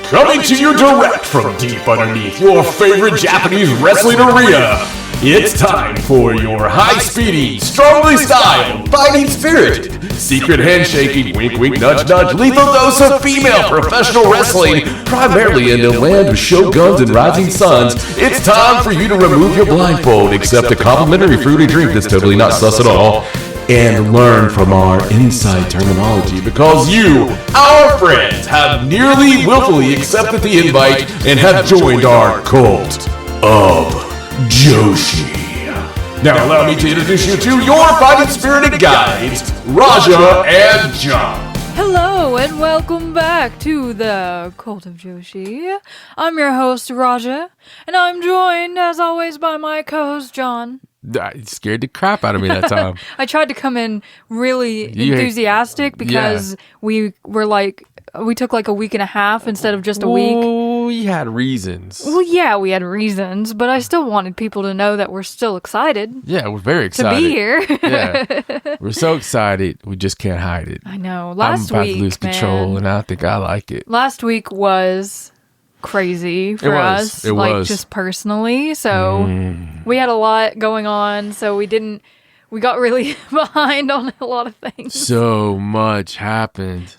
Coming to you direct from deep underneath your favorite Japanese wrestling arena, it's time for your high-speedy, strongly styled, fighting spirited, secret handshaking, wink wink nudge nudge, lethal dose of female professional wrestling, primarily in the land of shoguns and rising suns. It's time for you to remove your blindfold, accept a complimentary fruity drink that's totally not sus at all, and learn from our inside terminology, because you, our friends, have nearly willfully accepted the invite and have joined our Cult of Joshi. Now allow me to introduce you to your fighting spirited guides, Raja and John. Hello and welcome back to the Cult of Joshi. I'm your host, Raja, and I'm joined, as always, by my co-host, John. It scared the crap out of me that time. I tried to come in really enthusiastic because we took like a week and a half instead of just a week. We had reasons. Well, yeah, we had reasons, but I still wanted people to know that we're still excited. Yeah, we're very excited to be here. Yeah, we're so excited. We just can't hide it. I know. I'm about to lose control, and I think I like it. Last week was crazy for us, just personally. So we had a lot going on, so we got really behind on a lot of things. So much happened.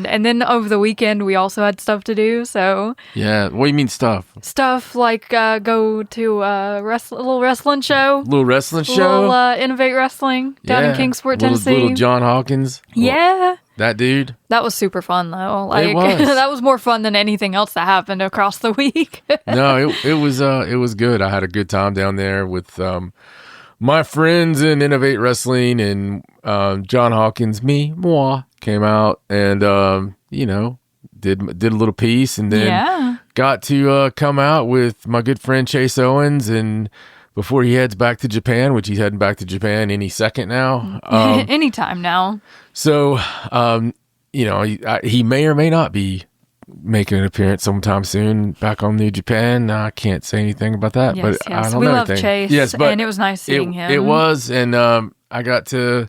And then over the weekend, we also had stuff to do, so. Yeah, what do you mean stuff? Stuff like go to a little wrestling show. Little Innovate Wrestling down in Kingsport, Tennessee. Little John Hawkins. Yeah. That dude. That was super fun, though. It was. That was more fun than anything else that happened across the week. No, it was good. I had a good time down there with my friends in Innovate Wrestling, and John Hawkins, moi, came out and did a little piece, and then got to come out with my good friend Chase Owens, and before he heads back to Japan, which he's heading back to Japan any second now. Anytime now. So, he may or may not be making an appearance sometime soon back on New Japan. I can't say anything about that, yes, but I don't we know love anything. Chase, yes, but and it was nice seeing him. It was, and I got to,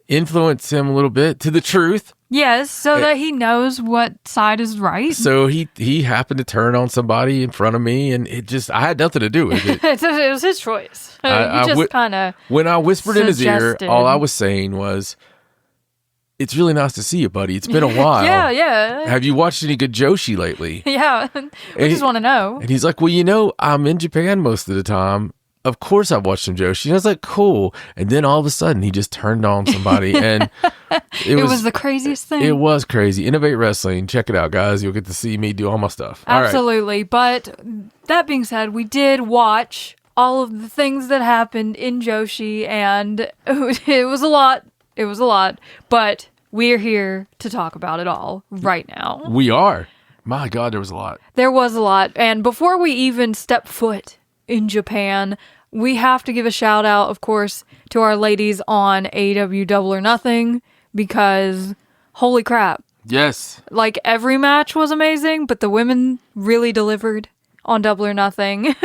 influence him a little bit to the truth. Yes, so that he knows what side is right. So he happened to turn on somebody in front of me, and I had nothing to do with it. It was his choice. When I whispered in his ear, all I was saying was, "It's really nice to see you, buddy. It's been a while. Yeah. Have you watched any good Joshi lately?" Yeah, we just want to know. And he's like, "Well, I'm in Japan most of the time. Of course I've watched some Joshi." And I was like, "Cool." And then all of a sudden, he just turned on somebody, and it was the craziest thing. It was crazy. Innovate Wrestling. Check it out, guys. You'll get to see me do all my stuff. Absolutely. All right. But that being said, we did watch all of the things that happened in Joshi, and it was a lot. It was a lot. But we're here to talk about it all right now. We are. My God, there was a lot. There was a lot. And before we even step foot in Japan, we have to give a shout out, of course, to our ladies on AEW Double or Nothing, because holy crap. Yes. Like, every match was amazing, but the women really delivered on Double or Nothing.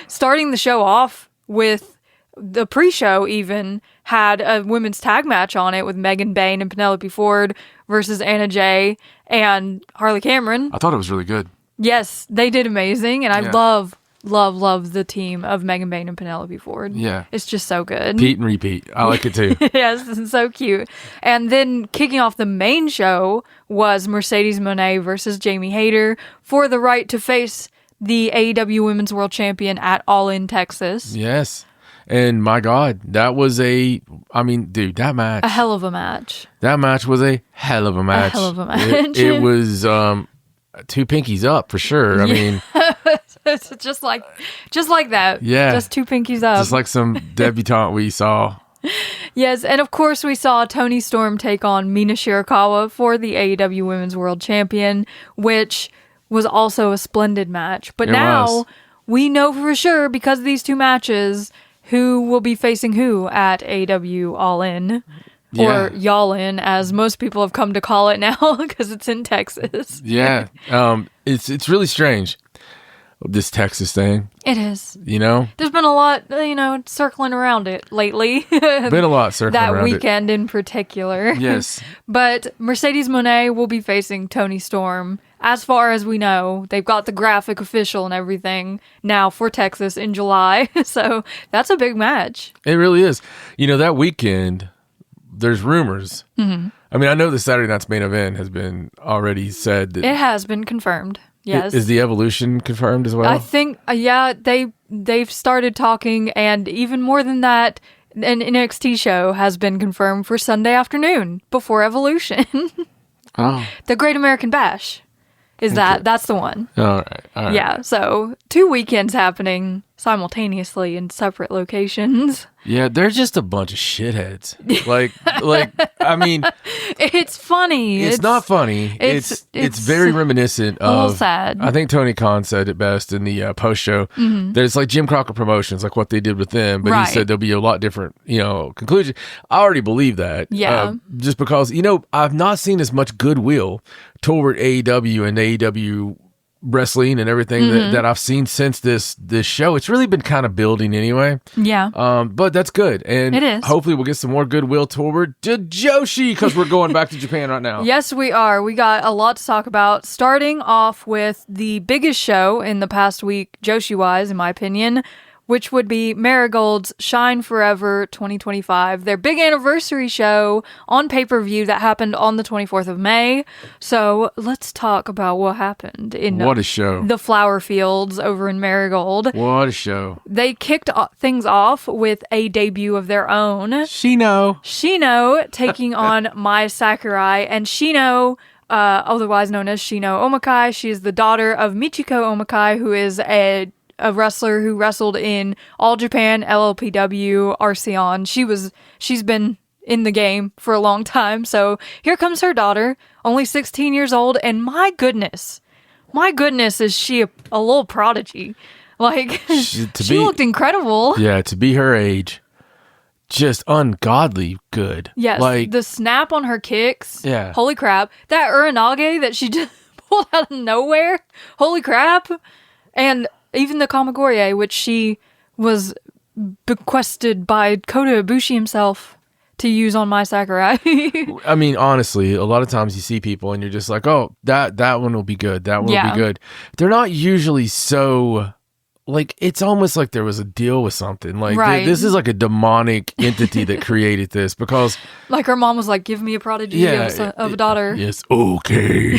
Starting the show off with the pre-show even had a women's tag match on it with Megan Bayne and Penelope Ford versus Anna Jay and Harley Cameron. I thought it was really good. Yes, they did amazing, and I love the team of Megan Bayne and Penelope Ford. Yeah. It's just so good. Repeat and repeat. I like it too. Yes, it's so cute. And then kicking off the main show was Mercedes Moné versus Jamie Hayter for the right to face the AEW Women's World Champion at All In Texas. Yes. And my God, that was that match. A hell of a match. That match was a hell of a match. It was two pinkies up for sure. I mean, it's just like that. Yeah. Just two pinkies up. Just like some debutante we saw. Yes, and of course we saw Toni Storm take on Mina Shirakawa for the AEW Women's World Champion, which was also a splendid match. But now we know for sure, because of these two matches, who will be facing who at AEW All In. Yeah. Or Y'all In, as most people have come to call it now, because it's in Texas. Yeah. It's really strange, this Texas thing. It is. There's been a lot, circling around it lately. Been a lot circling around that weekend in particular. Yes. But Mercedes Moné will be facing Toni Storm as far as we know, they've got the graphic official and everything now for Texas in July. So that's a big match. It really is. That weekend, there's rumors. Mm-hmm. I mean, I know the Saturday night's main event has been already said. That it has been confirmed. Yes. Is the Evolution confirmed as well? I think, they've started talking, and even more than that, an NXT show has been confirmed for Sunday afternoon before Evolution. Oh. The Great American Bash. That's the one. All right. Yeah, so 2 weekends happening simultaneously in separate locations. Yeah, they're just a bunch of shitheads. I mean, it's funny. It's not funny. It's very reminiscent of. A little sad. I think Tony Khan said it best in the post show. Mm-hmm. There's like Jim Crockett Promotions, like what they did with them, but he said there'll be a lot different, conclusion. I already believe that. Yeah. Just because I've not seen as much goodwill toward AEW and AEW wrestling and everything that I've seen since this show. It's really been kind of building anyway. Yeah. But that's good. And it is. Hopefully we'll get some more goodwill toward Joshi, because we're going back to Japan right now. Yes, we are. We got a lot to talk about, starting off with the biggest show in the past week, Joshi-wise, in my opinion, which would be Marigold's Shine Forever 2025, their big anniversary show on pay-per-view that happened on the 24th of May. So let's talk about what happened in what a show. The flower fields over in Marigold. What a show. They kicked things off with a debut of their own. Shino taking on Mai Sakurai, and Shino, otherwise known as Shino Omakai. She is the daughter of Michiko Omakai, who is a wrestler who wrestled in All Japan, LLPW, RCon. She's been in the game for a long time. So here comes her daughter, only 16 years old, and my goodness, is she a little prodigy. Like, she looked incredible. Yeah, to be her age, just ungodly good. Yes, like the snap on her kicks. Yeah. Holy crap. That Uranage that she just pulled out of nowhere. Holy crap. And even the Kamagoye, which she was bequested by Kota Ibushi himself to use on Mai Sakurai. I mean, honestly, a lot of times you see people and you're just like, oh, that one will be good. That one will be good. They're not usually so... Like, it's almost like there was a deal with something. Like, this is like a demonic entity that created this, because... Like, her mom was like, give me a prodigy of a daughter. Yes, okay.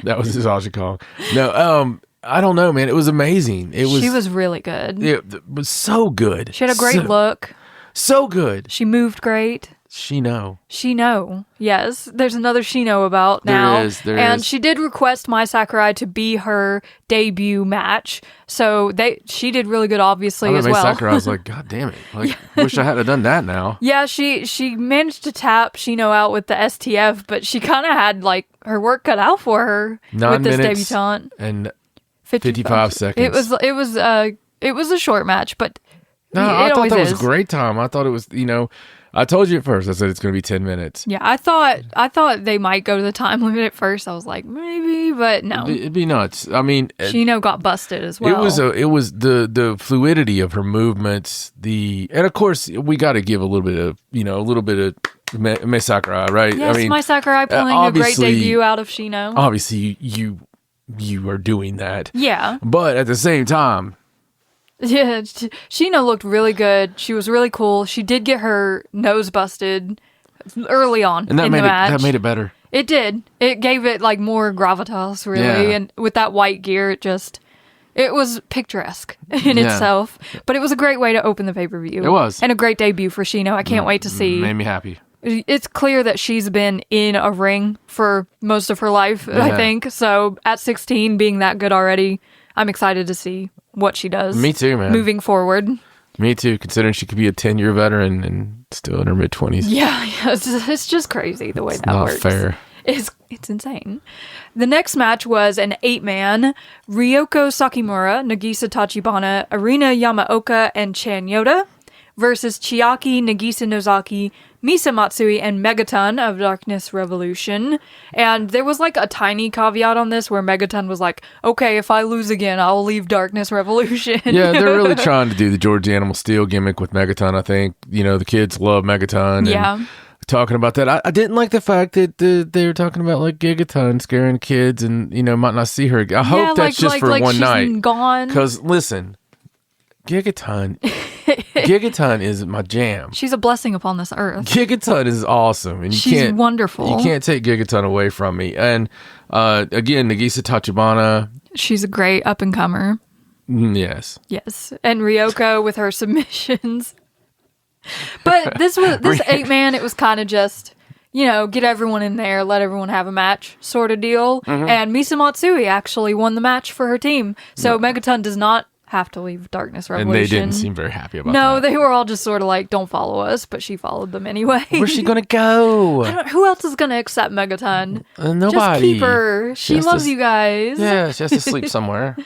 That was his Aja Kong. No, I don't know, man. It was amazing. She was really good. It was so good. She had a great look. So good. She moved great. Shino. Yes. There's another Shino about now. There is. And she did request Mai Sakurai to be her debut match. So she did really good, obviously, as well. Mai Sakurai was like, God damn it. Like, wish I had done that now. Yeah, she managed to tap Shino out with the STF, but she kind of had, like, her work cut out for her 9 with this minutes debutante. And 55 seconds. It was a short match, but I thought that was a great time. I thought it was, I told you at first, I said it's going to be 10 minutes. Yeah, I thought they might go to the time limit at first. I was like, maybe, but no. It'd be nuts. I mean, Shino got busted as well. It was the fluidity of her movements, and of course we got to give a little bit of Mai Sakurai, right? Yes, I mean, Mai Sakurai pulling a great debut out of Shino. Obviously, you are doing that. Yeah. But at the same time, yeah, Shino looked really good. She was really cool. She did get her nose busted early on in the match. That made it better. It did. It gave it like more gravitas, really. Yeah. And with that white gear, it was picturesque in itself. But it was a great way to open the pay-per-view. It was. And a great debut for Shino. I can't wait to see. Made me happy. It's clear that she's been in a ring for most of her life, I think. So at 16, being that good already, I'm excited to see what she does. Me too, man. Moving forward. Me too, considering she could be a 10-year veteran and still in her mid-20s. Yeah, it's just crazy the way that works. It's not fair. It's insane. The next match was an 8-man. Ryoko Sakimura, Nagisa Tachibana, Arina Yamaoka, and Chan Yoda versus Chiaki, Nagisa Nozaki, Misa Matsui, and Megaton of Darkness Revolution. And there was like a tiny caveat on this where Megaton was like, okay, if I lose again, I'll leave Darkness Revolution. Yeah, they're really trying to do the George Animal Steel gimmick with Megaton, I think. The kids love Megaton. Yeah. And talking about that. I didn't like the fact that they were talking about like Gigaton scaring kids and, might not see her. I hope that's just for one she's night. Gone. Because listen, Gigaton is my jam. She's a blessing upon this earth. Gigaton is awesome. And she's wonderful. You can't take Gigaton away from me. And again, Nagisa Tachibana. She's a great up-and-comer. Yes. Yes. And Ryoko with her submissions. But this 8-man, it was kind of just, get everyone in there, let everyone have a match sort of deal. Mm-hmm. And Misa Matsui actually won the match for her team. So Megaton does not have to leave Darkness Revolution. And they didn't seem very happy about that. No, they were all just sort of like, don't follow us, but she followed them anyway. Where's she going to go? Who else is going to accept Megaton? Nobody. Just keep her. She loves you guys. Yeah, she has to sleep somewhere.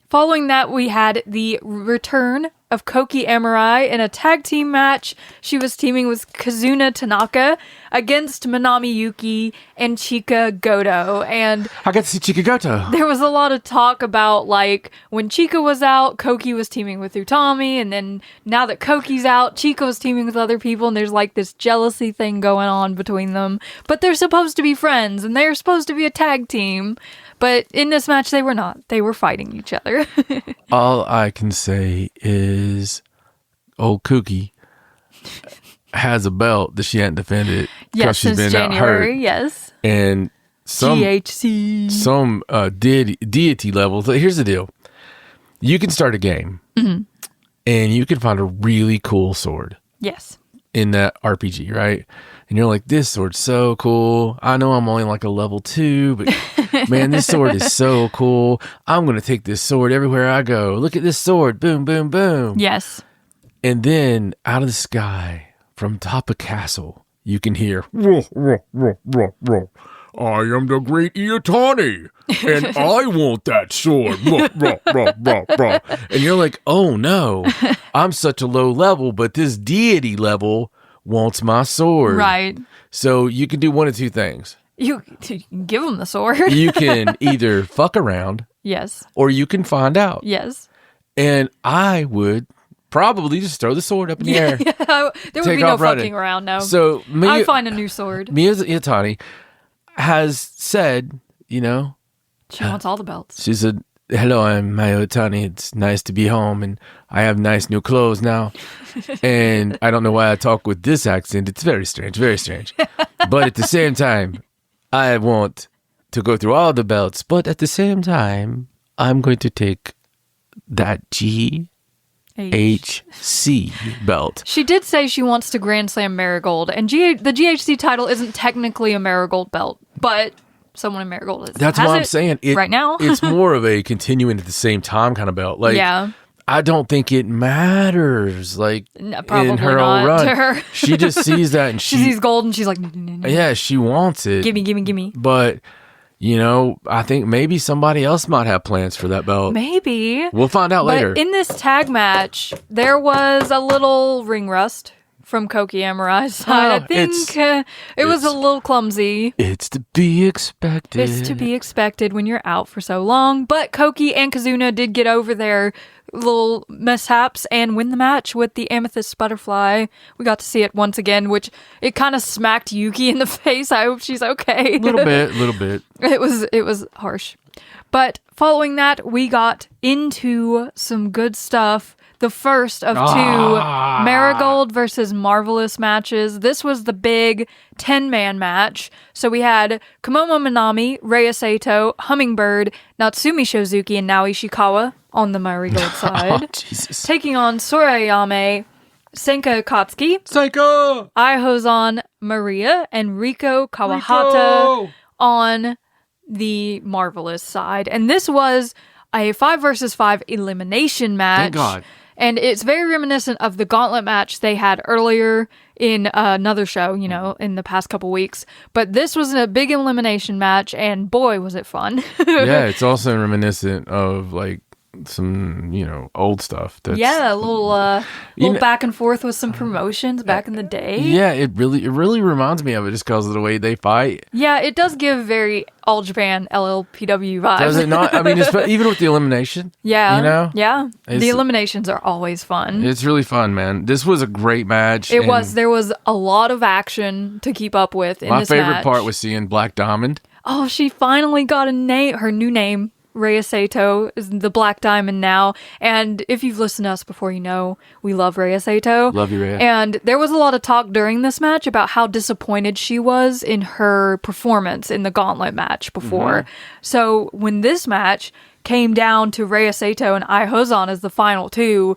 Following that, we had the return of Koki Amurai in a tag team match. She was teaming with Kazuna Tanaka against Manami Yuki and Chika Goto. And I got to see Chika Goto. There was a lot of talk about, like, when Chika was out, Koki was teaming with Utami, and then now that Koki's out, Chika was teaming with other people, and there's, like, this jealousy thing going on between them. But they're supposed to be friends, and they're supposed to be a tag team. But in this match, they were not. They were fighting each other. All I can say is old Kookie has a belt that she hadn't defended because she's been January, out hurt. Yes. And some GHC. Some deity level. Here's the deal. You can start a game and you can find a really cool sword. Yes. In that RPG, right? And you're like, this sword's so cool. I know I'm only like a level 2, but man, this sword is so cool. I'm going to take this sword everywhere I go. Look at this sword. Boom, boom, boom. Yes. And then out of the sky, from top of castle, you can hear, roar, roar, roar, roar, roar. I am the great Iotani, and I want that sword. Roar, roar, roar, roar, roar. And you're like, oh no, I'm such a low level, but this deity level wants my sword. Right. So you can do one of two things. You can give him the sword. You can either fuck around. Yes. Or you can find out. Yes. And I would probably just throw the sword up in the air. Yeah, there would be no fucking around, no. So I'd find a new sword. Miyazaki has said, she wants all the belts. She said, hello, I'm Mayo Otani. It's nice to be home, and I have nice new clothes now. And I don't know why I talk with this accent. It's very strange, very strange. But at the same time, I want to go through all the belts. But at the same time, I'm going to take that GHC belt. She did say she wants to Grand Slam Marigold. And the GHC title isn't technically a Marigold belt, but someone in Marigold is. That's what I'm saying. Right now. It's more of a continuing at the same time kind of belt. Like, yeah. I don't think it matters. Like, probably in her not own run, to her. She just sees that and she sees gold and she's like, no. Yeah, she wants it. Gimme. But, I think maybe somebody else might have plans for that belt. Maybe. We'll find out later. In this tag match, there was a little ring rust from Koki Amurai's side. I think it was a little clumsy. It's to be expected. It's to be expected when you're out for so long. But Koki and Kazuna did get over their little mishaps and win the match with the Amethyst Butterfly. We got to see it once again, which it kind of smacked Yuki in the face. I hope she's okay. Little bit. It was harsh. But following that, we got into some good stuff. The first of two Marigold versus Marvelous matches. This was the big 10-man match. So we had Komomo Minami, Rei Sato, Hummingbird, Natsumi Shozuki, and Naoi Ishikawa on the Marigold side. Taking on Sorayame, Senka Akatsuki, Ai Hozan Maria, and Riko Kawahata on the Marvelous side. And this was a 5 versus 5 elimination match. Thank God. And it's very reminiscent of the gauntlet match they had earlier in another show, in the past couple weeks. But this was a big elimination match, and boy, was it fun. Yeah, it's also reminiscent of, like, old stuff. That's, a little back and forth with some promotions back in the day. Yeah, it really reminds me of it just because of the way they fight. Yeah, it does give very All Japan LLPW vibes. Does it not? I mean, even with the elimination. Yeah, yeah. The eliminations are always fun. It's really fun, man. This was a great match. It was. There was a lot of action to keep up with in this match. My favorite part was seeing Black Diamond. Oh, she finally got a name. Her new name. Rhea Sato is the Black Diamond now. And if you've listened to us before, you know we love Rhea Sato. Love you, Rhea. And there was a lot of talk during this match about how disappointed she was in her performance in the Gauntlet match before. Mm-hmm. So when this match came down to Rhea Sato and Ai Hozan as the final two,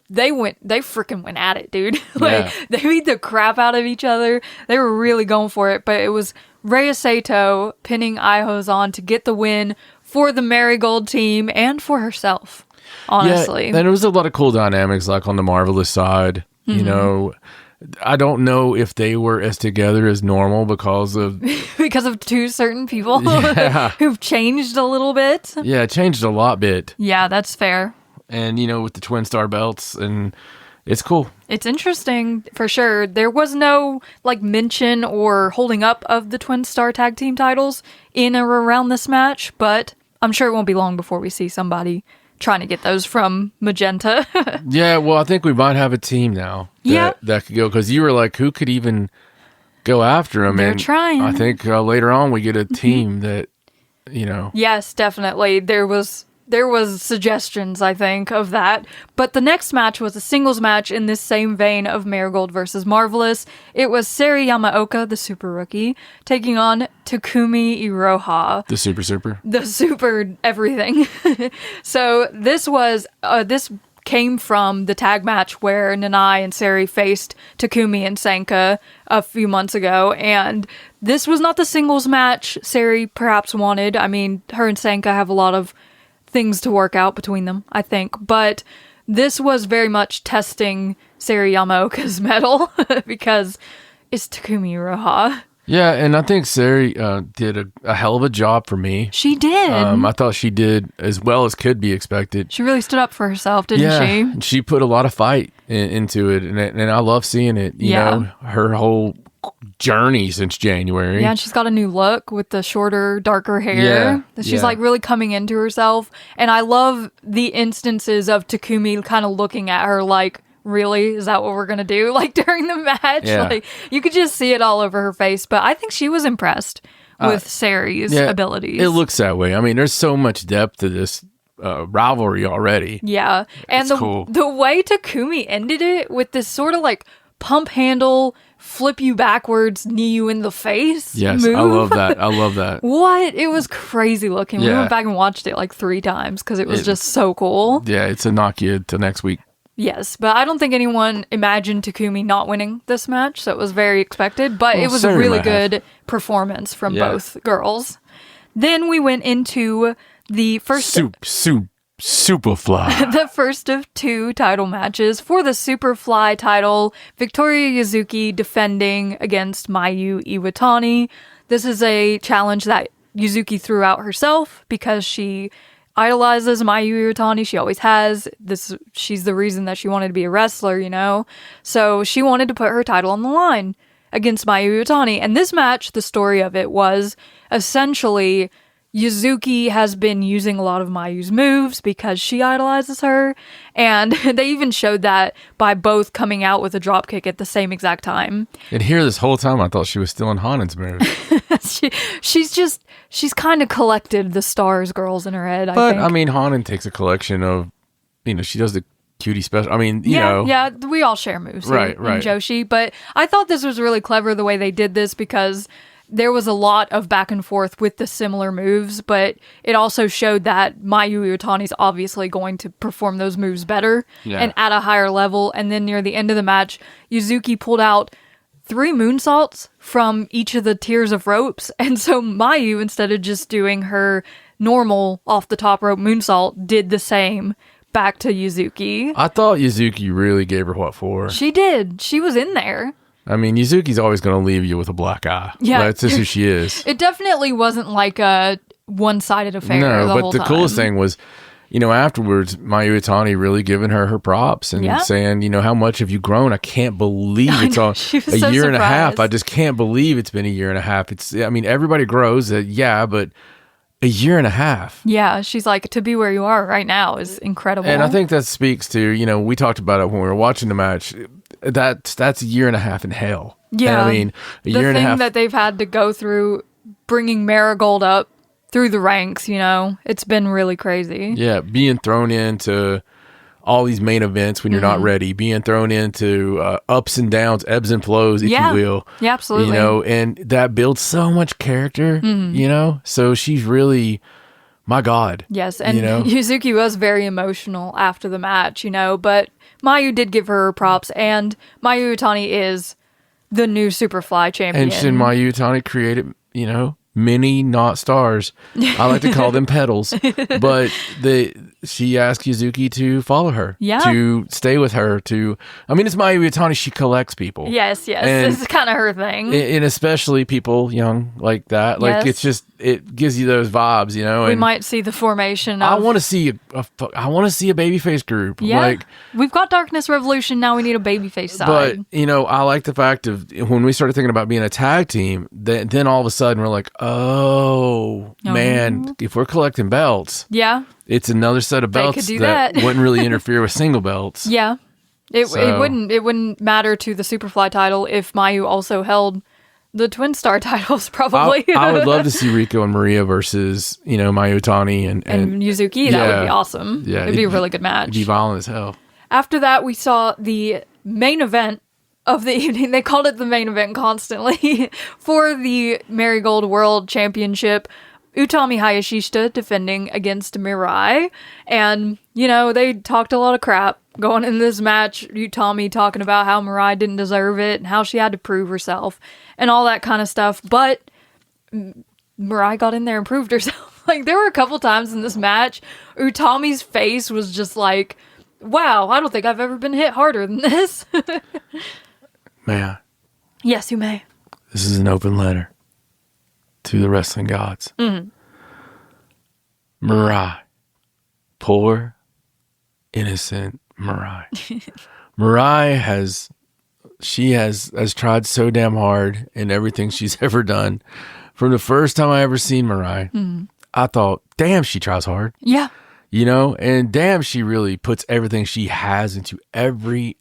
they freaking went at it, dude. They beat the crap out of each other. They were really going for it. But it was Rhea Sato pinning Ai Hozan to get the win for the Marigold team and for herself, honestly. Yeah, and there was a lot of cool dynamics, like on the Marvelous side. Mm-hmm. I don't know if they were as together as normal because of two certain people who've changed a little bit. Yeah, it changed a lot bit. Yeah, that's fair. And, with the Twin Star belts, and it's cool. It's interesting, for sure. There was no, mention or holding up of the Twin Star tag team titles in or around this match, but I'm sure it won't be long before we see somebody trying to get those from Magenta. Yeah, well, I think we might have a team now that could go, because you were like, who could even go after them? They're trying. I think later on we get a team that, Yes, definitely. There was suggestions, I think, of that. But the next match was a singles match in this same vein of Marigold versus Marvelous. It was Seri Yamaoka, the super rookie, taking on Takumi Iroha. The super. The super everything. So this came from the tag match where Nanai and Seri faced Takumi and Sanka a few months ago, and this was not the singles match Seri perhaps wanted. I mean, her and Sanka have a lot of things to work out between them, I think. But this was very much testing Seri Yamaoka's mettle because it's Takumi Iroha. Yeah, and I think Seri did a hell of a job for me. She did. I thought she did as well as could be expected. She really stood up for herself, didn't she? Yeah, she put a lot of fight into it, and I love seeing it. You know, her whole journey since January. Yeah, and she's got a new look with the shorter, darker hair. Yeah, she's really coming into herself. And I love the instances of Takumi kind of looking at her like, really? Is that what we're going to do? During the match? Yeah. You could just see it all over her face. But I think she was impressed with Seri's abilities. It looks that way. I mean, there's so much depth to this rivalry already. Yeah. And the way Takumi ended it with this sort of pump handle, flip you backwards, knee you in the face move. I love that. What? It was crazy looking. We went back and watched it 3 times because it was just so cool. Yeah, it's a knock you till next week. Yes, but I don't think anyone imagined Takumi not winning this match, so it was very expected, but it was a really good performance from both girls. Then we went into the first... Superfly. The first of 2 title matches for the Superfly title. Victoria Yuzuki defending against Mayu Iwatani. This is a challenge that Yuzuki threw out herself because she idolizes Mayu Iwatani. She always has. She's the reason that she wanted to be a wrestler, So she wanted to put her title on the line against Mayu Iwatani. And this match, the story of it was essentially Yuzuki has been using a lot of Mayu's moves because she idolizes her, and they even showed that by both coming out with a dropkick at the same exact time. And here this whole time I thought she was still in Hanen's move. she's kind of collected the stars girls in her head, I think. I mean, Hanen takes a collection of, she does the cutie special. I mean, you know. Yeah, we all share moves in Joshi, but I thought this was really clever the way they did this because there was a lot of back and forth with the similar moves, but it also showed that Mayu Iwatani's obviously going to perform those moves better and at a higher level. And then near the end of the match, Yuzuki pulled out 3 moonsaults from each of the tiers of ropes. And so Mayu, instead of just doing her normal off the top rope moonsault, did the same back to Yuzuki. I thought Yuzuki really gave her what for. She did. She was in there. I mean, Yuzuki's always going to leave you with a black eye. Yeah. That's just who she is. It definitely wasn't like a one-sided affair. No, the but whole the time. coolest thing was afterwards, Mayu Iwatani really giving her props and saying, how much have you grown? I can't believe it's on a year and a half. I just can't believe it's been a year and a half. Everybody grows, but a year and a half. Yeah, she's like, to be where you are right now is incredible. And I think that speaks to, we talked about it when we were watching the match. That's a year and a half in hell. Yeah. And a year and a half that they've had to go through bringing Marigold up through the ranks, it's been really crazy. Yeah, being thrown into all these main events when you're not ready, being thrown into ups and downs, ebbs and flows, if you will. Yeah, absolutely. And that builds so much character, So she's really, my God. Yes, and Yuzuki was very emotional after the match, but Mayu did give her props, and Mayu Iwatani is the new Superfly champion. And Mayu Iwatani created, many not stars. I like to call them petals. But she asked Yuzuki to follow her. Yeah. To stay with her. It's Mayu Iwatani. She collects people. Yes. And, this is kind of her thing. And especially people young like that. Like, it's just, it gives you those vibes, We might see the formation of... I want to see a babyface group. Yeah. Like, we've got Darkness Revolution, now we need a babyface side. But, I like the fact of when we started thinking about being a tag team, then all of a sudden we're like, oh, man, if we're collecting belts, it's another set of belts that wouldn't really interfere with single belts. Yeah. It wouldn't matter to the Superfly title if Mayu also held the Twin Star titles, probably. I would love to see Rico and Maria versus, Mayu Iwatani and Yuzuki. That would be awesome. Yeah, it'd be a really good match. It'd be violent as hell. After that, we saw the main event of the evening. They called it the main event constantly for the Marigold World Championship. Utami Hayashishita defending against Mirai. And, they talked a lot of crap going into this match. Utami talking about how Mirai didn't deserve it and how she had to prove herself and all that kind of stuff. But Mirai got in there and proved herself. Like, there were a couple times in this match, Utami's face was just like, wow, I don't think I've ever been hit harder than this. May I? Yes, you may. This is an open letter to the wrestling gods. Mirai. Poor, innocent Mirai. Mirai has tried so damn hard in everything she's ever done. From the first time I ever seen Mirai, I thought, damn, she tries hard. Yeah. And damn, she really puts everything she has into every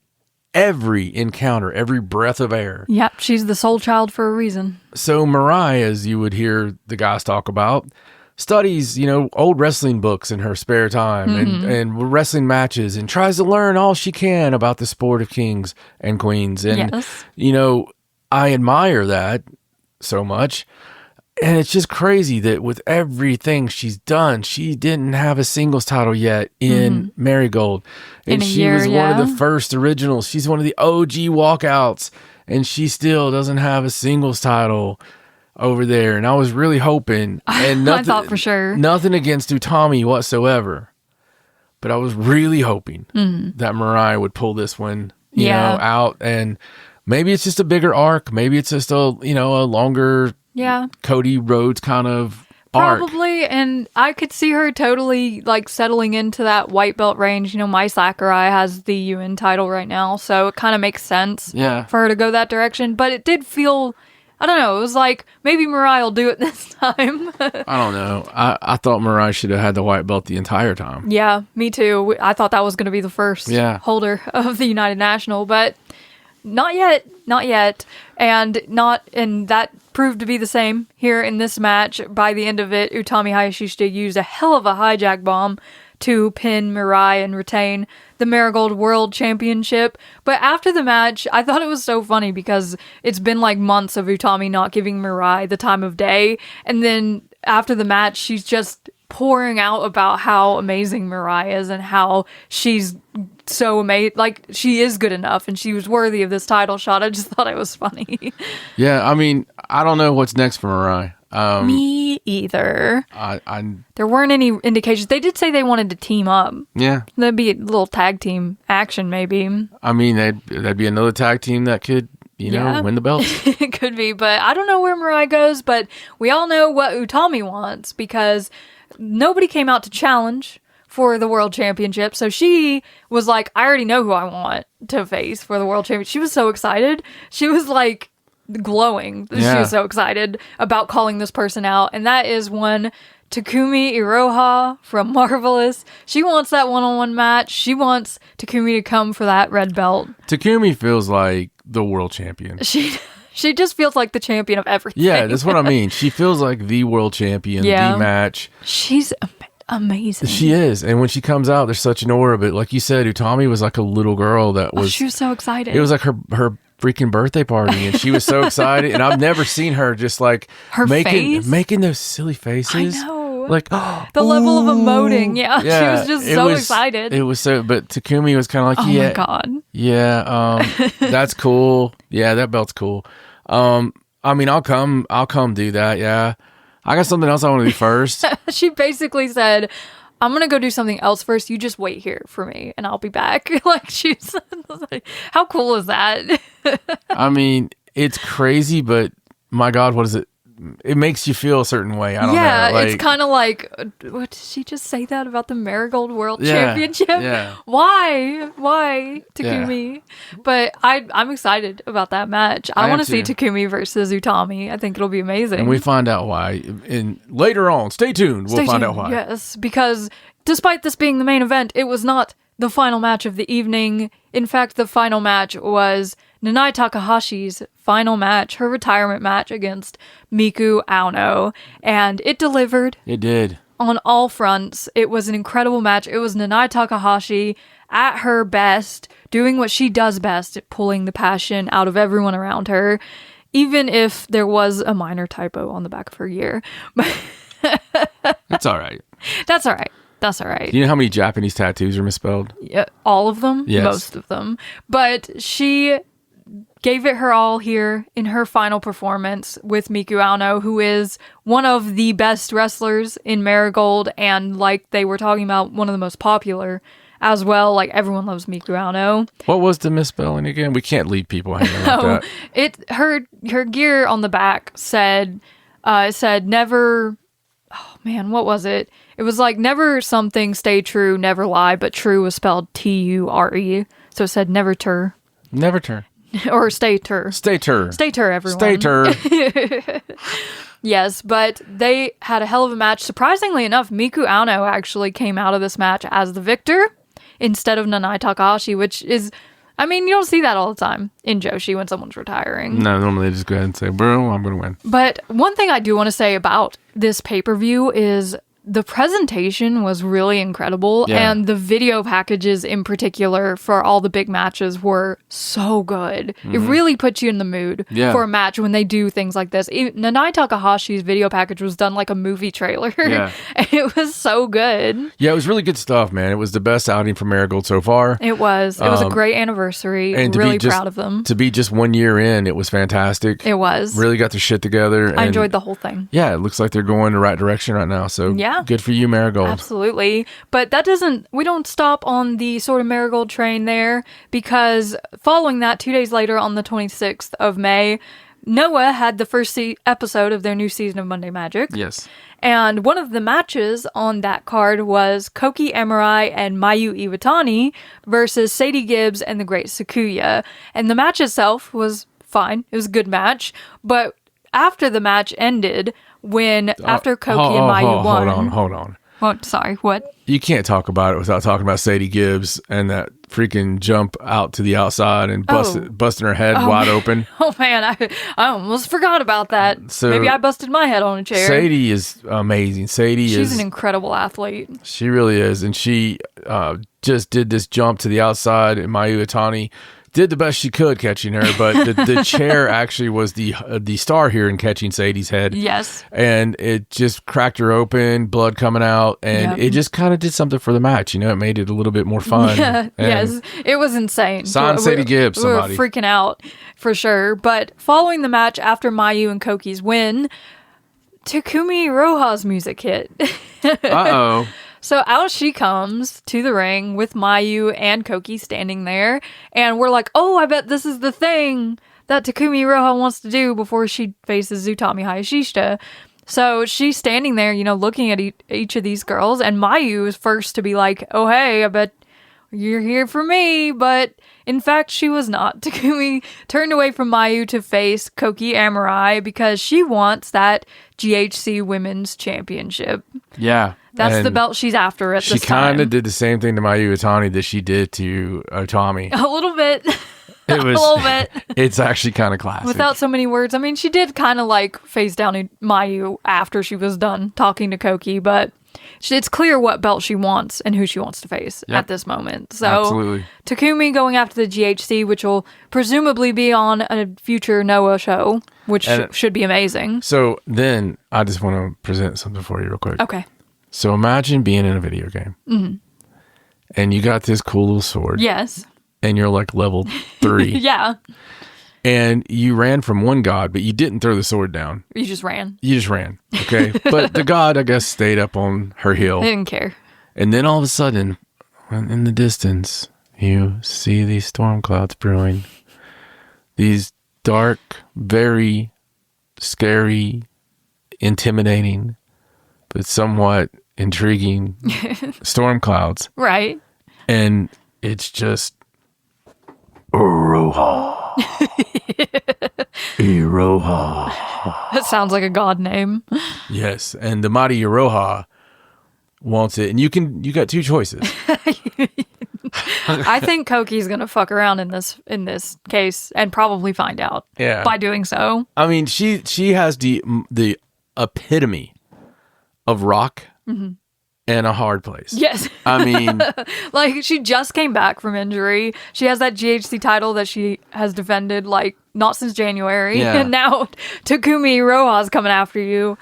encounter, every breath of air. Yep, she's the soul child for a reason. So Mirai, as you would hear the guys talk about, studies, old wrestling books in her spare time and wrestling matches and tries to learn all she can about the sport of kings and queens. And, I admire that so much. And it's just crazy that with everything she's done, she didn't have a singles title yet in Marigold. And she was one of the first originals. She's one of the OG walkouts. And she still doesn't have a singles title over there. And I was really hoping. And nothing, I thought for sure. Nothing against Utami whatsoever. But I was really hoping that Mirai would pull this one, you know, out. And maybe it's just a bigger arc. Maybe it's just a longer... Yeah. Cody Rhodes kind of arc. Probably, and I could see her totally settling into that white belt range. Mai Sakurai has the UN title right now, so it kind of makes sense for her to go that direction. But it did feel, I don't know, it was like maybe Mirai will do it this time. I don't know. I thought Mirai should have had the white belt the entire time. Yeah, me too. I thought that was going to be the first holder of the United National, but not yet. And that proved to be the same here in this match. By the end of it, Utami Hayashishita used a hell of a hijack bomb to pin Mirai and retain the Marigold World Championship. But after the match, I thought it was so funny because it's been months of Utami not giving Mirai the time of day. And then after the match, she's just pouring out about how amazing Mirai is and how she's so amazing. She is good enough and she was worthy of this title shot. I just thought it was funny. Yeah, I mean, I don't know what's next for Mirai. Me either. There weren't any indications. They did say they wanted to team up. Yeah. That'd be a little tag team action, maybe. I mean, that'd be another tag team that could, win the belt. It could be, but I don't know where Mirai goes, but we all know what Utami wants because nobody came out to challenge for the World Championship. So she was like, I already know who I want to face for the World Championship. She was so excited. She was like glowing. Yeah. She was so excited about calling this person out. And that is one Takumi Iroha from Marvelous. She wants that one-on-one match. She wants Takumi to come for that red belt. Takumi feels like the world champion. She just feels like the champion of everything. Yeah, that's what I mean. She feels like the world champion, the match. She's amazing. She is. And when she comes out, there's such an aura. But like you said, Utami was like a little girl that was... she was so excited. It was like her freaking birthday party, and she was so excited. And I've never seen her just like her making those silly faces. I know. Like, the level of emoting. Yeah, she was just so excited. It was so... But Takumi was kind of like, oh my God. Yeah, that's cool. Yeah, that belt's cool. I mean, I'll come do that. Yeah. I got something else I want to do first. She basically said, I'm going to go do something else first. You just wait here for me and I'll be back. Like, she's like, how cool is that? I mean, it's crazy, but my God, what is it? It makes you feel a certain way. I don't know. Yeah, it's kind of like, what, did she just say that about the Marigold World Championship? Yeah. Why, Takumi? Yeah. But I'm excited about that match. I want to see Takumi versus Utami. I think it'll be amazing. And we find out why. And later on, stay tuned. We'll find out why. Yes, because despite this being the main event, it was not the final match of the evening. In fact, the final match was Nanai Takahashi's final match, her retirement match against Miku Aono, and it delivered. It did. On all fronts. It was an incredible match. It was Nanai Takahashi at her best, doing what she does best, at pulling the passion out of everyone around her, even if there was a minor typo on the back of her gear. That's all right. That's all right. That's all right. Do you know how many Japanese tattoos are misspelled? Yeah, all of them? Yes. Most of them. But she gave it her all here in her final performance with Miku Aono, who is one of the best wrestlers in Marigold, and like they were talking about, one of the most popular as well. Like, everyone loves Miku Aono. What was the misspelling again? We can't leave people hanging like that. Her gear on the back said never... Oh man, what was it? It was like never something, stay true, never lie, but true was spelled T-U-R-E. So it said never tur. Never tur. Or stay tur. Stay tur. Stay tur, everyone. Stay tur. Yes, but they had a hell of a match. Surprisingly enough, Miku Aono actually came out of this match as the victor instead of Nanai Takahashi, which is... I mean, you don't see that all the time in Joshi when someone's retiring. No, normally they just go ahead and say, bro, I'm going to win. But one thing I do want to say about this pay-per-view is the presentation was really incredible, and the video packages in particular for all the big matches were so good. Mm-hmm. It really puts you in the mood for a match when they do things like this. Nanai Takahashi's video package was done like a movie trailer, and it was so good. Yeah, it was really good stuff, man. It was the best outing for Marigold so far. It was. It was a great anniversary. And really proud of them. To be just 1 year in, it was fantastic. It was. Really got their shit together. I enjoyed the whole thing. Yeah, it looks like they're going the right direction right now. So good for you, Marigold. Absolutely. But we don't stop on the sort of Marigold train there, because following that, 2 days later on the 26th of May, Noah had the first episode of their new season of Monday Magic. Yes. And one of the matches on that card was Koki Emerai and Mayu Iwatani versus Sadie Gibbs and the Great Sakuya. And the match itself was fine. It was a good match. But after the match ended, after Koki and Mayu won... Hold on. What? Sorry, what? You can't talk about it without talking about Sadie Gibbs and that freaking jump out to the outside and busting her head wide open. Oh man, I almost forgot about that. So maybe I busted my head on a chair. Sadie is amazing. She's an incredible athlete. She really is, and she just did this jump to the outside, and Mayu Iwatani did the best she could catching her, but the chair actually was the star here in catching Sadie's head. Yes. And it just cracked her open, blood coming out, and it just kind of did something for the match. You know, it made it a little bit more fun. Yeah, yes. It was insane. Sign Sadie Gibbs, somebody. We were freaking out for sure. But following the match, after Mayu and Koki's win, Takumi Iroha's music hit. Uh-oh. So out she comes to the ring with Mayu and Koki standing there. And we're like, oh, I bet this is the thing that Takumi Iroha wants to do before she faces Utami Hayashishita. So she's standing there, looking at each of these girls, and Mayu is first to be like, oh, hey, I bet you're here for me. But in fact, she was not. Takumi turned away from Mayu to face Koki Amurai because she wants that GHC Women's Championship. Yeah. That's the belt she's after at this time. She kind of did the same thing to Mayu Iwatani that she did to Otami. A little bit. It was, a little bit. It's actually kind of classic. Without so many words. I mean, she did kind of like face down Mayu after she was done talking to Koki, but it's clear what belt she wants and who she wants to face at this moment. So absolutely. Takumi going after the GHC, which will presumably be on a future Noah show, which should be amazing. So then I just want to present something for you real quick. Okay. So imagine being in a video game and you got this cool little sword. Yes. And you're like level 3. Yeah. And you ran from one god, but you didn't throw the sword down. You just ran. Okay. But the god, I guess, stayed up on her hill. I didn't care. And then all of a sudden, in the distance, you see these storm clouds brewing. These dark, very scary, intimidating, but somewhat intriguing storm clouds. Right. And it's just Iroha. Iroha. That sounds like a god name. Yes, and the mighty Iroha wants it, and you got two choices. I think Koki's gonna fuck around in this case and probably find out. Yeah. By doing so. I mean, she has the epitome of rock and a hard place. Yes. I mean, like she just came back from injury. She has that GHC title that she has defended like not since January, and now Takumi Iroha's coming after you.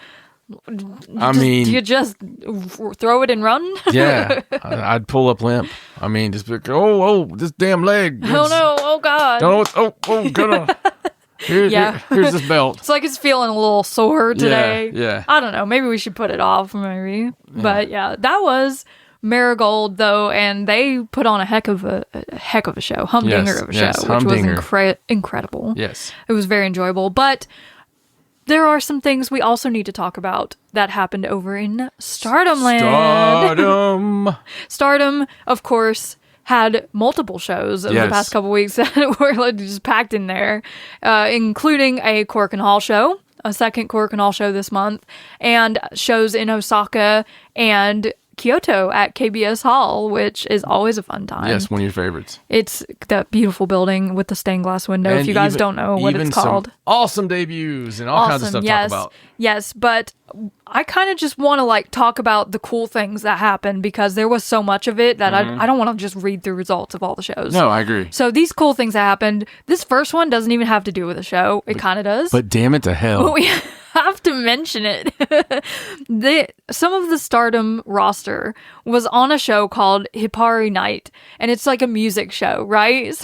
I mean, you just throw it and run. Yeah, I'd pull up limp. I mean, just be like, oh, this damn leg. Oh no! Oh god! Gonna. Here's this belt. It's like it's feeling a little sore today. Yeah. I don't know. Maybe we should put it off. Maybe. Yeah. But yeah, that was Marigold though, and they put on a heck of a show, humdinger of a show, which was incredible. Yes, it was very enjoyable. But there are some things we also need to talk about that happened over in Stardom Land. Stardom, of course, had multiple shows over the past couple weeks that were just packed in there, including a Korakuen Hall show, a second Korakuen Hall show this month, and shows in Osaka and Kyoto at KBS Hall, which is always a fun time. Yes, one of your favorites. It's that beautiful building with the stained glass window. And if you guys don't know what it's called. Awesome debuts and all kinds of stuff to talk about. Yes, but I kind of just want to talk about the cool things that happened because there was so much of it that I don't want to just read through results of all the shows. No, I agree. So these cool things that happened, this first one doesn't even have to do with a show. It kind of does. But damn it to hell. We have to mention it. Some of the Stardom roster was on a show called Hipari Night, and it's like a music show, right?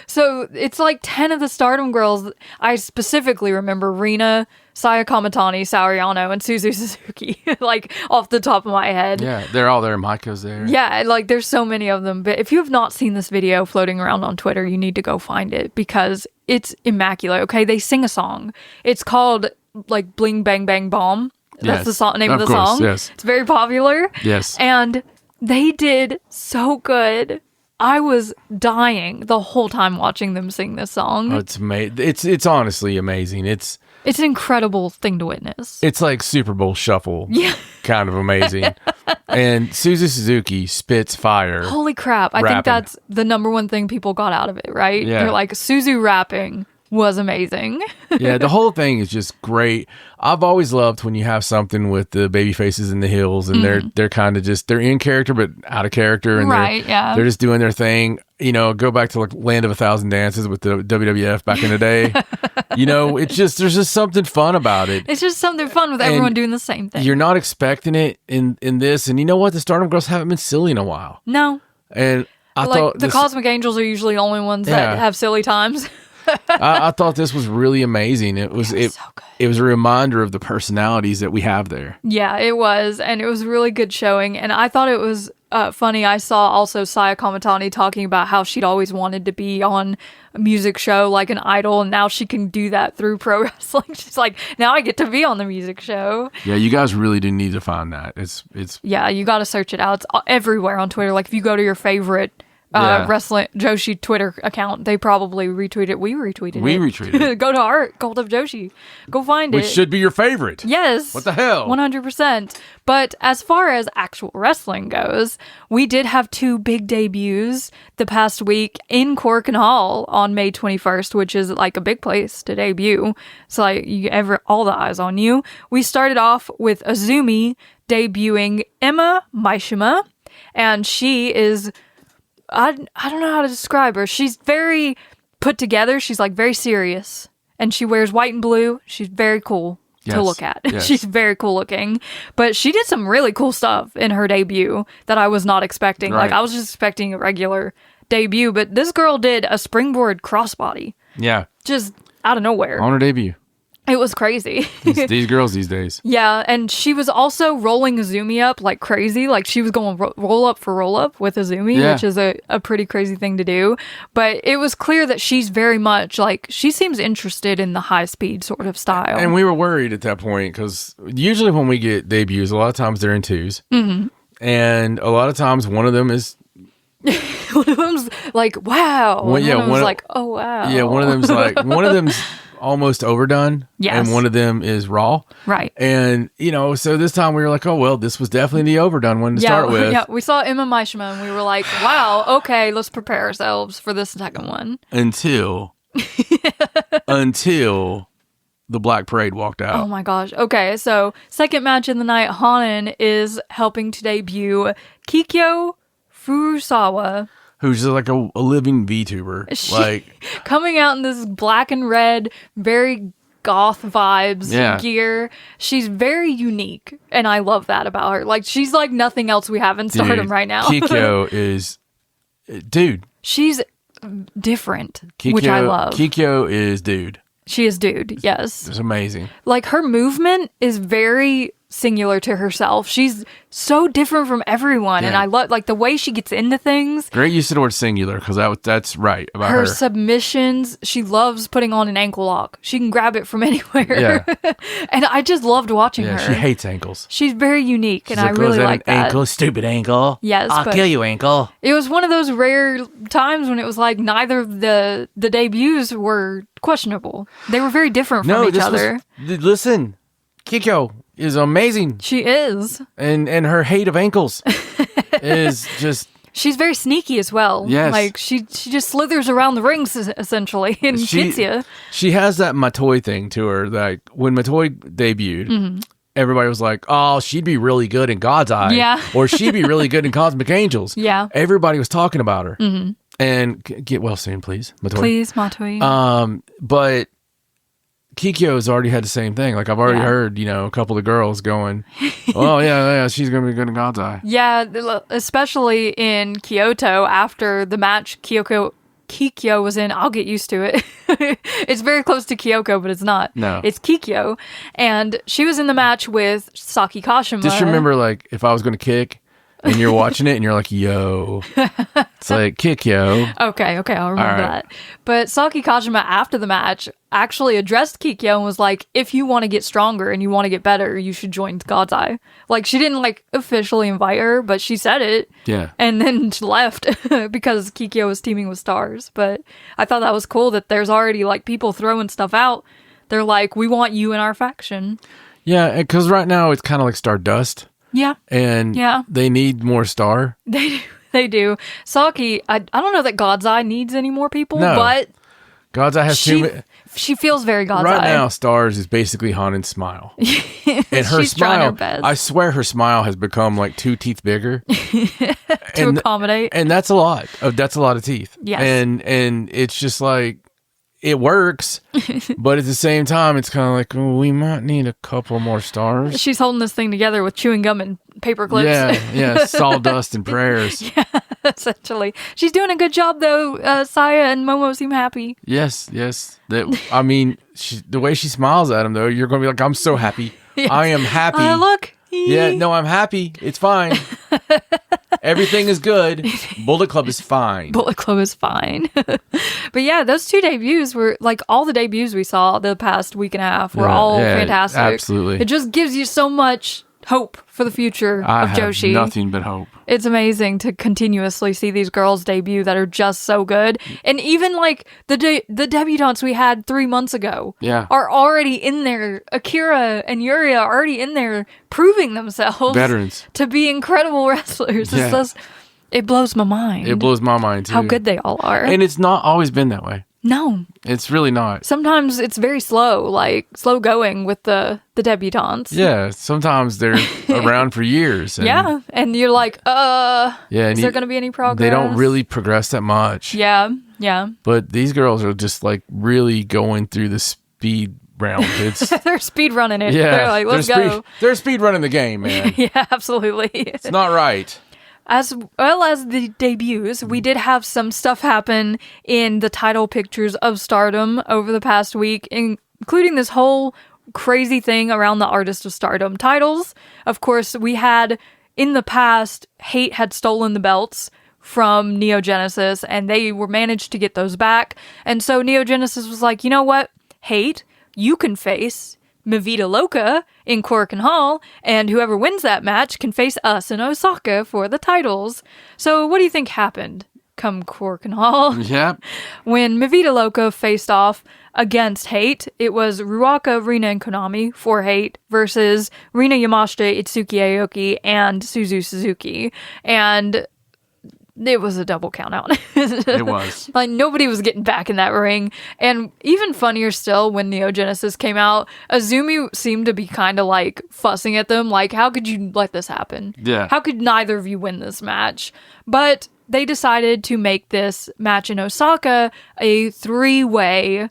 So it's like 10 of the Stardom girls. I specifically remember Rina, Saya Kamatani, Saoriano, and Suzu Suzuki, like off the top of my head. Yeah, they're all there. Maiko's there. Yeah, like there's so many of them. But if you have not seen this video floating around on Twitter, you need to go find it because it's immaculate. Okay, they sing a song. It's called like Bling Bang Bang Bomb. That's the name of the song. Yes. It's very popular. Yes. And they did so good. I was dying the whole time watching them sing this song. Oh, it's amazing. It's honestly amazing. It's an incredible thing to witness. It's like Super Bowl shuffle. Yeah. Kind of amazing. And Suzu Suzuki spits fire. Holy crap. I think that's the number one thing people got out of it, right? Yeah. They're like, Suzu rapping was amazing. Yeah, the whole thing is just great. I've always loved when you have something with the baby faces and the heels and they're kind of just, they're in character but out of character and they're just doing their thing. You know, go back to like Land of a Thousand Dances with the WWF back in the day. You know, it's just, there's just something fun about it. It's just something fun with everyone doing the same thing. You're not expecting it in this. And you know what? The Stardom girls haven't been silly in a while. No. And I thought the Cosmic Angels are usually the only ones that have silly times. I thought this was really amazing. It was so good. It was a reminder of the personalities that we have there. Yeah, it was, and it was a really good showing. And I thought it was funny. I saw also Saya Kamatani talking about how she'd always wanted to be on a music show like an idol, and now she can do that through pro wrestling. She's like, now I get to be on the music show. Yeah, you guys really do need to find that. It's Yeah, you got to search it out. It's everywhere on Twitter. Like if you go to your favorite wrestling Joshi Twitter account, they probably retweet it. We retweeted it. We retweeted it. Go to our Cult of Joshi. Go find it. Which should be your favorite. Yes. What the hell? 100%. But as far as actual wrestling goes, we did have 2 big debuts the past week in Korakuen Hall on May 21st, which is like a big place to debut. So like all the eyes on you. We started off with Azumi debuting Emma Maishima, and she is... I don't know how to describe her. She's very put together. She's like very serious. And she wears white and blue. She's very cool to look at. Yes. She's very cool looking. But she did some really cool stuff in her debut that I was not expecting. Right. Like I was just expecting a regular debut. But this girl did a springboard crossbody. Yeah. Just out of nowhere. On her debut. It was crazy. These girls these days. Yeah, and she was also rolling Azumi up like crazy. Like she was going roll up for roll up with Azumi, which is a pretty crazy thing to do. But it was clear that she's very much like, she seems interested in the high speed sort of style. And we were worried at that point because usually when we get debuts, a lot of times they're in 2s. Mm-hmm. And a lot of times one of them is... one of them's like, wow. Well, yeah, one of them's like, oh, wow. Yeah, one of them's almost overdone. Yes. And one of them is raw. Right. And, so this time we were like, oh, well, this was definitely the overdone one to start with. Yeah, we saw Emma Maishima and we were like, wow, okay, let's prepare ourselves for this second one. Until the Black Parade walked out. Oh my gosh. Okay, so second match in the night, Hanan is helping to debut Kikyo Furusawa, who's like a living VTuber. Like coming out in this black and red, very goth vibes gear. She's very unique, and I love that about her. Like she's like nothing else we have in Stardom right now. Kikyo is, dude. She's different, which I love. Kikyo is dude. She is dude. Yes, it's amazing. Like her movement is very singular to herself. She's so different from everyone, and I love like the way she gets into things. Great use of the word singular because that's right about her. Her submissions, she loves putting on an ankle lock. She can grab it from anywhere. Yeah. And I just loved watching her. She hates ankles. She's very unique, She's and I really like that. Ankle, stupid ankle. Yes, I'll kill you, ankle. It was one of those rare times when it was like neither of the debuts were questionable. They were very different from each other. Listen, Kikyo is amazing. She is. And her hate of ankles is just... She's very sneaky as well. Yes. Like, she just slithers around the rings, essentially, and gets you. She has that Matoi thing to her. Like, when Matoi debuted, everybody was like, oh, she'd be really good in God's Eye. Yeah. Or she'd be really good in Cosmic Angels. Yeah. Everybody was talking about her. Mm-hmm. And get well soon, please, Matoi. Please, Matoi. But... Kikyo's already had the same thing. Like I've already heard, a couple of girls going, "Oh yeah, she's gonna be good in God's Eye." Yeah, especially in Kyoto after the match Kikyo was in. I'll get used to it. It's very close to Kyoko, but it's not. No, it's Kikyo, and she was in the match with Saki Kashima. Just remember, like if I was gonna kick. And you're watching it and you're like, yo. It's like, kick, yo. Okay, I'll remember that. But Saki Kajima, after the match, actually addressed Kikyo and was like, if you want to get stronger and you want to get better, you should join God's Eye. Like, she didn't, like, officially invite her, but she said it. Yeah. And then she left because Kikyo was teaming with stars. But I thought that was cool that there's already, like, people throwing stuff out. They're like, we want you in our faction. Yeah, because right now it's kind of like Stardust. Yeah. And they need more star. They do. Saki, I don't know that God's Eye needs any more people, but God's Eye has too many. She feels very God's Eye. Right now, Stars is basically Hanen's smile. And her She's smile, trying her best. I swear her smile has become like 2 teeth bigger. to accommodate. And that's a lot. That's a lot of teeth. Yes. And it's just like, it works, but at the same time, it's kind of like, well, we might need a couple more stars. She's holding this thing together with chewing gum and paper clips. Yeah, sawdust and prayers. Yeah, essentially. She's doing a good job, though. Saya and Momo seem happy. Yes. I mean, the way she smiles at him, though, you're going to be like, I'm so happy. Yes. I am happy. Look. Yeah, no, I'm happy. It's fine. Everything is good. Bullet Club is fine. Bullet Club is fine. But yeah, those 2 debuts were like all the debuts we saw the past week and a half were all fantastic. Absolutely. It just gives you so much hope for the future of Joshi. Nothing but hope. It's amazing to continuously see these girls debut that are just so good. And even like the debutantes we had 3 months ago are already in there. Akira and Yuria are already in there proving themselves. Veterans. To be incredible wrestlers. Yeah. It blows my mind. It blows my mind too. How good they all are. And it's not always been that way. No. It's really not. Sometimes it's very slow, like slow going with the debutantes. Yeah, sometimes they're around for years. And and you're like, is there going to be any progress? They don't really progress that much. Yeah. But these girls are just like really going through the speed round. They're speed running it. Yeah, they're like, let's go. They're speed running the game, man. Yeah, absolutely. It's not right. As well as the debuts, we did have some stuff happen in the title pictures of Stardom over the past week, including this whole crazy thing around the Artist of Stardom titles. Of course, we had, in the past, Hate had stolen the belts from Neo Genesis, and they were managed to get those back. And so Neo Genesis was like, you know what? Hate, you can face Mavita Loca in Korakuen Hall, and whoever wins that match can face us in Osaka for the titles. So what do you think happened come Korakuen Hall? Yep. When Mavita Loca faced off against Hate, it was Ruaka, Rina, and Konami for Hate versus Rina Yamashita, Itsuki Aoki, and Suzu Suzuki. And it was a double count out. It was. Like, nobody was getting back in that ring. And even funnier still, when Neo Genesis came out, Azumi seemed to be kind of like fussing at them. Like, how could you let this happen? Yeah. How could neither of you win this match? But they decided to make this match in Osaka a 3-way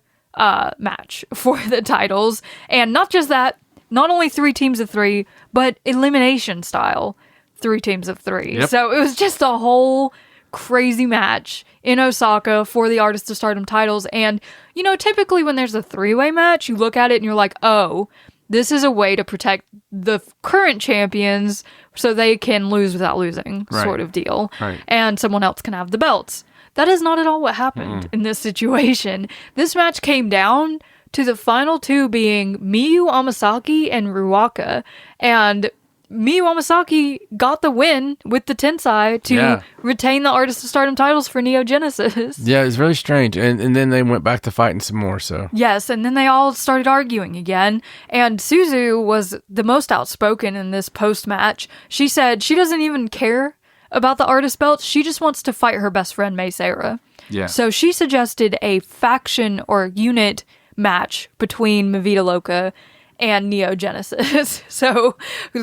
match for the titles. And not just that, not only 3 teams of 3, but elimination style. 3 teams of 3. Yep. So it was just a whole crazy match in Osaka for the Artist of Stardom titles. And, you know, typically when there's a 3-way match, you look at it and you're like, oh, this is a way to protect the current champions so they can lose without losing, sort of deal. Right. And someone else can have the belts. That is not at all what happened in this situation. This match came down to the final 2 being Miyu Amasaki and Ruaka. And Miyu Amasaki got the win with the Tensai to retain the Artist of Stardom titles for Neo Genesis. Yeah, it's really strange. And then they went back to fighting some more, so. Yes, and then they all started arguing again. And Suzu was the most outspoken in this post-match. She said she doesn't even care about the Artist belts. She just wants to fight her best friend, Mei Seira. Yeah. So she suggested a faction or unit match between Mavita Loca and Neo Genesis. So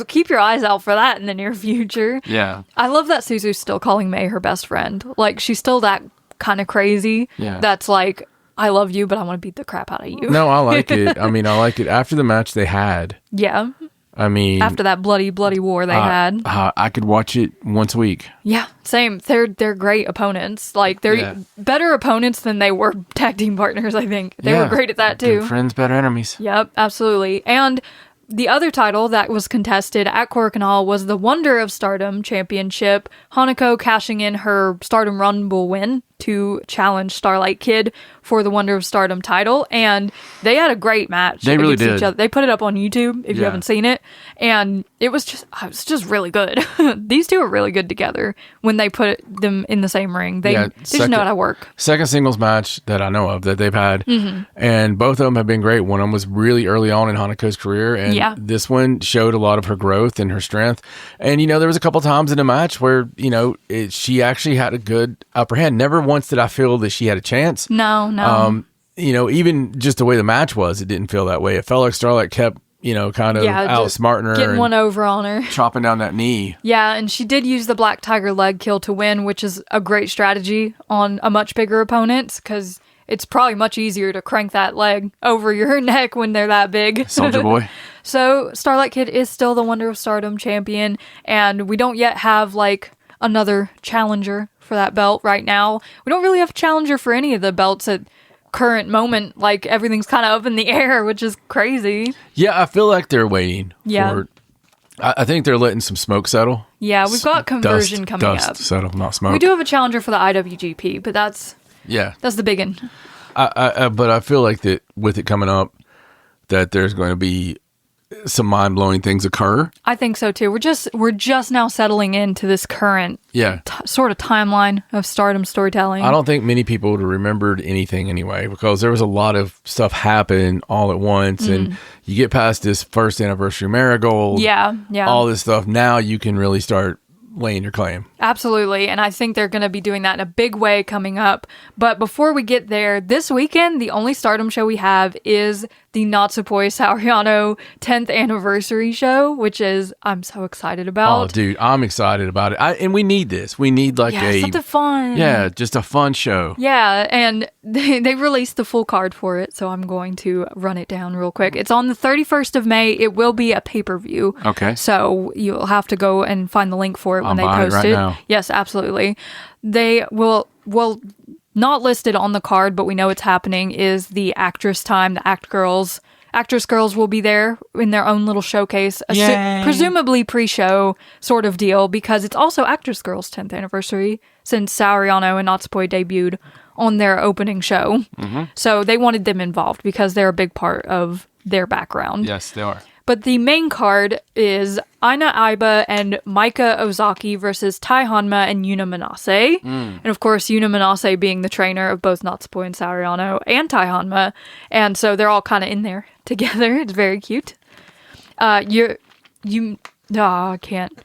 keep your eyes out for that in the near future. Yeah. I love that Suzu's still calling Mei her best friend. Like, she's still that kind of crazy. Yeah. That's like, I love you, but I want to beat the crap out of you. No, I like it. I mean, I like it. After the match they had. Yeah. I mean, After that bloody war they had. I could watch it once a week. Yeah, same. They're great opponents. Like, they're better opponents than they were tag team partners, I think. They were great at that, too. Good friends, better enemies. Yep, absolutely. And the other title that was contested at Korakuen Hall was the Wonder of Stardom Championship. Hanako cashing in her Stardom Rumble win to challenge Starlight Kid for the Wonder of Stardom title, and they had a great match. They really did. Each other. They put it up on YouTube if you haven't seen it, and it was just really good. These two are really good together when they put them in the same ring. They just know how to work. Second singles match that I know of that they've had, and both of them have been great. One of them was really early on in Hanako's career, and this one showed a lot of her growth and her strength. And, you know, there was a couple times in the match where, you know, she actually had a good upper hand. Never once did I feel that she had a chance. No. You know, even just the way the match was, it didn't feel that way. It felt like Starlight kept, you know, kind of outsmarting her. Getting one over on her. Chopping down that knee. Yeah, and she did use the Black Tiger leg kill to win, which is a great strategy on a much bigger opponent, because it's probably much easier to crank that leg over your neck when they're that big. Soldier Boy. So Starlight Kid is still the Wonder of Stardom champion, and we don't yet have, like, another challenger for that belt right now. We don't really have a challenger for any of the belts at current moment. Like, everything's kind of up in the air, which is crazy. Yeah, I feel like they're waiting for I think they're letting some smoke settle. Yeah, we've got conversion coming up. Dust settle, not smoke. We do have a challenger for the IWGP, but that's the big one. But I feel like that with it coming up, that there's going to be some mind-blowing things occur. I think so too. We're just now settling into this current sort of timeline of Stardom storytelling. I don't think many people would have remembered anything anyway, because there was a lot of stuff happen all at once, and you get past this first anniversary Marigold, all this stuff. Now you can really start laying your claim. Absolutely, and I think they're going to be doing that in a big way coming up. But before we get there, this weekend, the only Stardom show we have is the Natsupoi Saoriano 10th anniversary show, which is, I'm so excited about. Oh, dude, I'm excited about it. And we need this. We need something fun. Yeah, just a fun show. Yeah, and they released the full card for it, so I'm going to run it down real quick. It's on the 31st of May. It will be a pay-per-view. Okay. So you'll have to go and find the link for it when they post it. Right now. Yes, absolutely. They will not listed on the card, but we know it's happening, is the actress time. The actress girls will be there in their own little showcase, presumably pre-show sort of deal, because it's also actress girls' 10th anniversary since Saoriano and Natsupoi debuted on their opening show. So they wanted them involved because they're a big part of their background. Yes, they are. But the main card is Aina Aiba and Maika Ozaki versus Tai Hanma and Yuna Manase. And of course, Yuna Manase being the trainer of both Natsupoi and Saoriano and Tai Hanma. And so they're all kind of in there together. It's very cute. I can't.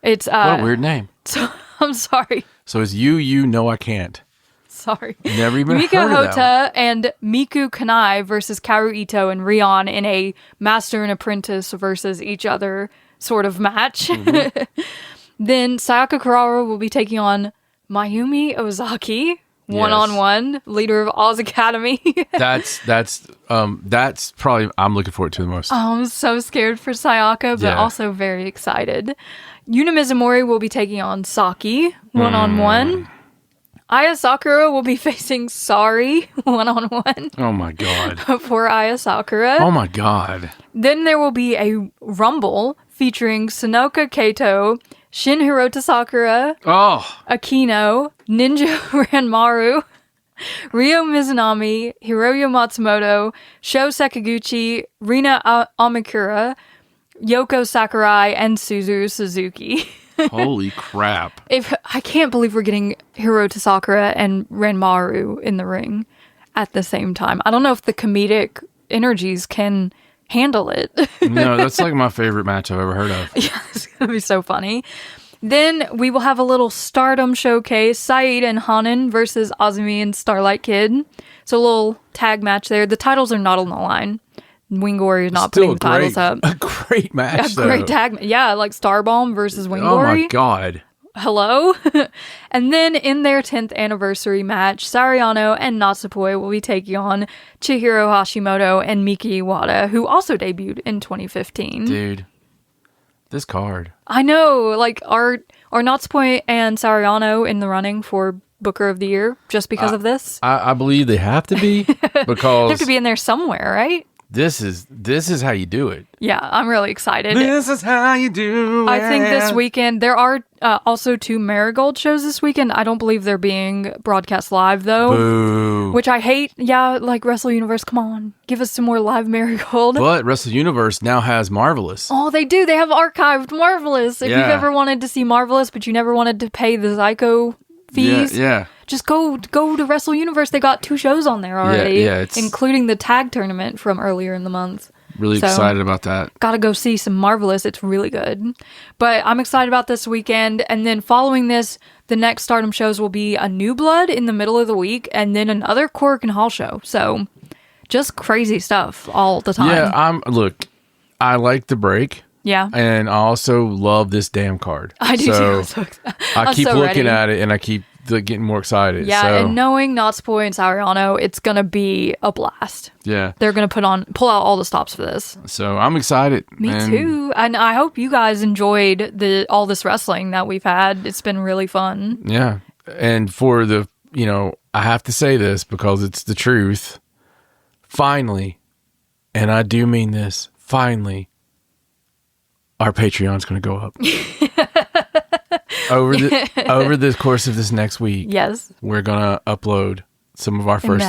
It's what a weird name. So, I'm sorry. So it's you know I can't. Sorry. Never even Mika heard of that Hota and Miku Kanai versus Karu Ito and Rion in a master and apprentice versus each other sort of match. Then Sayaka Kurara will be taking on Mayumi Ozaki, one-on-one, leader of Oz Academy. That's probably, I'm looking forward to the most. Oh, I'm so scared for Sayaka, but also very excited. Yuna Mizumori will be taking on Saki, one-on-one. Aya Sakura will be facing Sari one-on-one. Oh my god. For Aya Sakura. Oh my god. Then there will be a Rumble featuring Sonoka Kato, Shin Hirota Sakura, Akino, Ninja Ranmaru, Ryo Mizunami, Hiroyo Matsumoto, Sho Sekiguchi, Rina Amikura, Yoko Sakurai, and Suzu Suzuki. Holy crap. I can't believe we're getting Hirota Sakura and Ranmaru in the ring at the same time. I don't know if the comedic energies can handle it. No, that's like my favorite match I've ever heard of. Yeah, it's going to be so funny. Then we will have a little Stardom showcase. Saeed and Hanan versus Azumi and Starlight Kid. So a little tag match there. The titles are not on the line. Wing Warrior is not putting the titles up. A great match, though. Great tag. Yeah, like Starbomb versus Wing Warrior. Oh my god. Hello? And then in their 10th anniversary match, Saoriano and Natsupoi will be taking on Chihiro Hashimoto and Miki Iwata, who also debuted in 2015. Dude, this card. I know. Like, are Natsupoi and Saoriano in the running for Booker of the Year just because of this? I believe they have to be, because they have to be in there somewhere, right? This is how you do it. Yeah, I'm really excited. This is how you do it. I think this weekend, there are also 2 Marigold shows this weekend. I don't believe they're being broadcast live, though. Boo. Which I hate. Yeah, like Wrestle Universe, come on. Give us some more live Marigold. But Wrestle Universe now has Marvelous. Oh, they do. They have archived Marvelous. If you've ever wanted to see Marvelous, but you never wanted to pay the Zyko fees. Yeah. Just go to Wrestle Universe. They got 2 shows on there already, including the tag tournament from earlier in the month. Really excited about that. Gotta go see some Marvelous. It's really good. But I'm excited about this weekend. And then following this, the next Stardom shows will be a New Blood in the middle of the week, and then another Korakuen Hall show. So just crazy stuff all the time. Yeah, look, I like the break. Yeah. And I also love this damn card. I do too. I keep looking at it, and I keep getting more excited. Yeah, and knowing Natsupoi and Saoriano, it's going to be a blast. Yeah. They're going to pull out all the stops for this. So I'm excited. Me too. And I hope you guys enjoyed all this wrestling that we've had. It's been really fun. Yeah. And for I have to say this because it's the truth. Finally, and I do mean this, finally, our Patreon's going to go up. Over the course of this next week. Yes. We're going to upload some of our first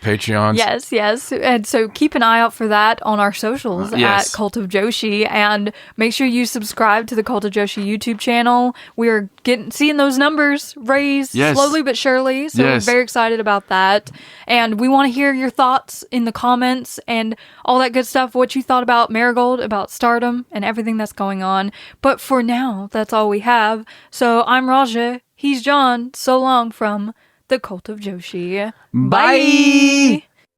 Patreons. Yes. And so keep an eye out for that on our socials at Cult of Joshi, and make sure you subscribe to the Cult of Joshi YouTube channel. We're seeing those numbers raise slowly but surely, so we're very excited about that. And we want to hear your thoughts in the comments and all that good stuff, what you thought about Marigold, about Stardom, and everything that's going on. But for now, that's all we have. So I'm Raja, he's John, so long from the Cult of Joshi. Bye.